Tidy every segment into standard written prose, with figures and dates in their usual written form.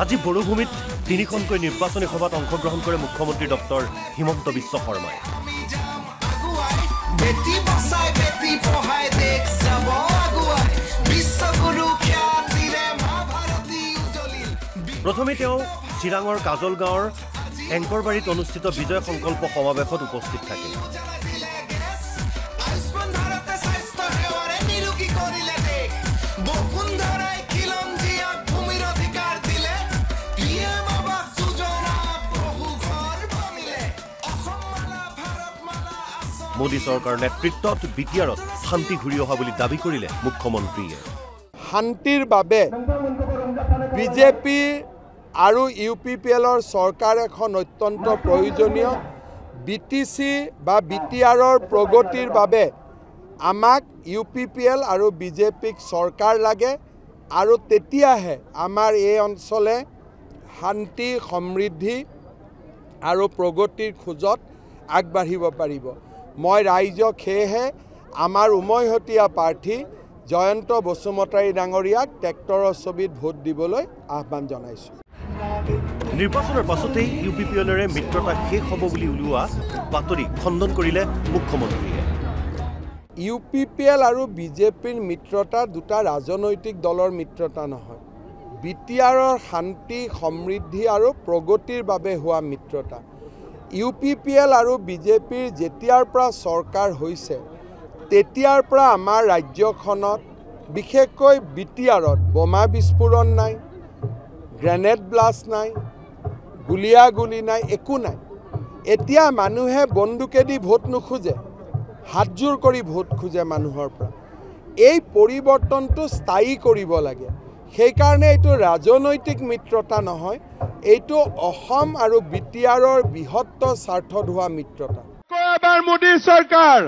আজি বড়োভূমিত তিনিখনকৈ নিৰ্বাচনী সভাত অংশগ্ৰহণ কৰে মুখ্যমন্ত্ৰী ডক্টৰ হিমন্ত বিশ্ব শৰ্মাই। প্ৰথমে তেওঁ চিৰাঙৰ কাজল গাঁৱৰ এংকৰবাৰীত অনুষ্ঠিত বিজয় সংকল্প সমাৱেশত উপস্থিত থাকে। মোদী চৰকাৰৰ নেতৃত্বত বিটিআৰত শান্তি ঘূৰি অহা বুলি দাবী কৰিলে মুখ্যমন্ত্ৰীয়ে। শান্তিৰ বাবে বিজেপি আৰু UPPLৰ চৰকাৰ এখন অত্যন্ত প্ৰয়োজনীয়। BTC বা বিটিআৰৰ প্ৰগতিৰ বাবে আমাক UPPL আৰু বিজেপিক চৰকাৰ লাগে আৰু তেতিয়াহে আমাৰ এই অঞ্চলে শান্তি সমৃদ্ধি আৰু প্ৰগতিৰ খোজত আগবাঢ়িব পাৰিব। মই ৰাইজক সেয়েহে আমাৰ উমৈহতীয়া প্ৰাৰ্থী জয়ন্ত বসুমতাৰী ডাঙৰীয়াক ট্ৰেক্টৰৰ ছবিত ভোট দিবলৈ আহ্বান জনাইছোঁ। নিৰ্বাচনৰ পাছতেই UPPLৰে মিত্ৰতা শেষ হ'ব বুলি ওলোৱা বাতৰি খণ্ডন কৰিলে মুখ্যমন্ত্ৰীয়ে। UPPL আৰু বিজেপিৰ মিত্ৰতা দুটা ৰাজনৈতিক দলৰ মিত্ৰতা নহয়, বিটিআৰৰ শান্তি সমৃদ্ধি আৰু প্ৰগতিৰ বাবে হোৱা মিত্ৰতা। UPPL আৰু বিজেপিৰ যেতিয়াৰ পৰা চৰকাৰ হৈছে তেতিয়াৰ পৰা আমাৰ ৰাজ্যখনত বিশেষকৈ বিটিআৰত বোমা বিস্ফোৰণ নাই, গ্ৰেনেড ব্লাষ্ট নাই, গুলিয়াগুলি নাই, একো নাই। এতিয়া মানুহে বন্দুকেদি ভোট নোখোজে, হাতজোৰ কৰি ভোট খোজে মানুহৰ পৰা। এই পৰিৱৰ্তনটো স্থায়ী কৰিব লাগে। সেইকাৰণে এইটো ৰাজনৈতিক মিত্ৰতা নহয়, এইটো অসম আৰু বিটিআৰৰ বৃহত্তৰ স্বাৰ্থত হোৱা মিত্ৰতা। এবাৰ মোদী চৰকাৰ,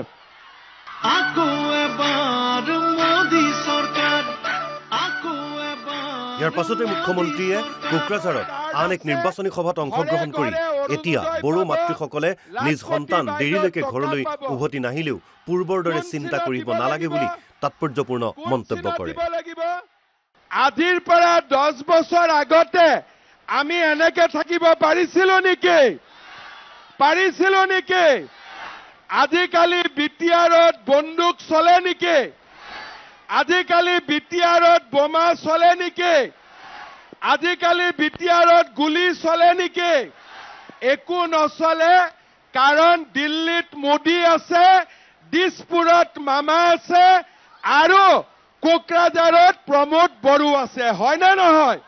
ইয়াৰ পাছতে মুখ্যমন্ত্ৰীয়ে কোকৰাঝাৰত আন এক নিৰ্বাচনী সভাত অংশগ্ৰহণ কৰি এতিয়া বড়ো মাতৃসকলে নিজ সন্তান দেৰিলৈকে ঘৰলৈ উভতি নাহিলেও পূৰ্বৰ দৰে চিন্তা কৰিব নালাগে বুলি তাৎপৰ্যপূৰ্ণ মন্তব্য কৰে। আজিৰ পৰা 10 বছৰ আগতে আমি এনেকে থাকিব পাৰিছিলো নেকি? আজিকালি বিটিআৰত বন্দুক চলে নেকি? আজিকালি বিটিআৰত বোমা চলে নেকি? আজিকালি বিটিআৰত গুলি চলে নেকি? একো নচলে, কাৰণ দিল্লীত মোদী আছে, দিছপুৰত মামা আছে আৰু কোকৰাঝাৰত প্ৰমোদ বড়ো আছে, হয় না নহয়?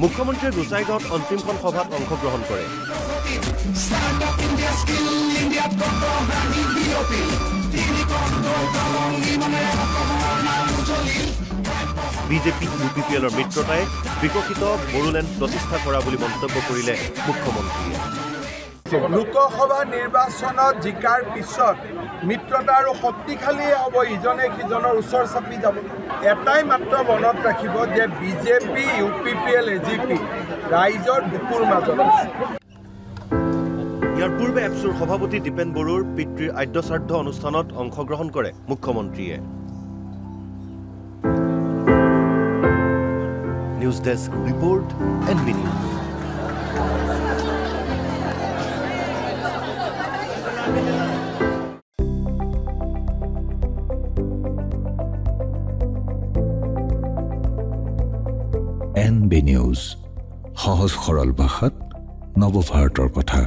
মুখ্যমন্ত্ৰীয়ে গোসাইগাঁৱত অন্তিমখন সভাত অংশগ্ৰহণ কৰে। বিজেপি UPPLৰ মিত্ৰতাই বিকশিত বড়োলেণ্ড প্ৰতিষ্ঠা কৰা বুলি মন্তব্য কৰিলে মুখ্যমন্ত্ৰীয়ে। লোকসভা নিৰ্বাচনত জিকাৰ পিছত মিত্ৰতা আৰু শক্তিশালী হ'ব, ইজনে সিজনৰ ওচৰ চাপি যাব। এটাই মাত্ৰ মনত ৰাখিব যে বিজেপি UPPL AGP ৰাইজৰ বুকুৰ মাজত আছে। ইয়াৰ পূৰ্বে এপছুৰ সভাপতি দীপেন বড়োৰ পিতৃৰ আদ্যশ্ৰাদ্ধ অনুষ্ঠানত অংশগ্ৰহণ কৰে মুখ্যমন্ত্ৰীয়ে। News desk report NB news. NB news, সহজ সৰল ভাষাত নৱভাৰতৰ কথা।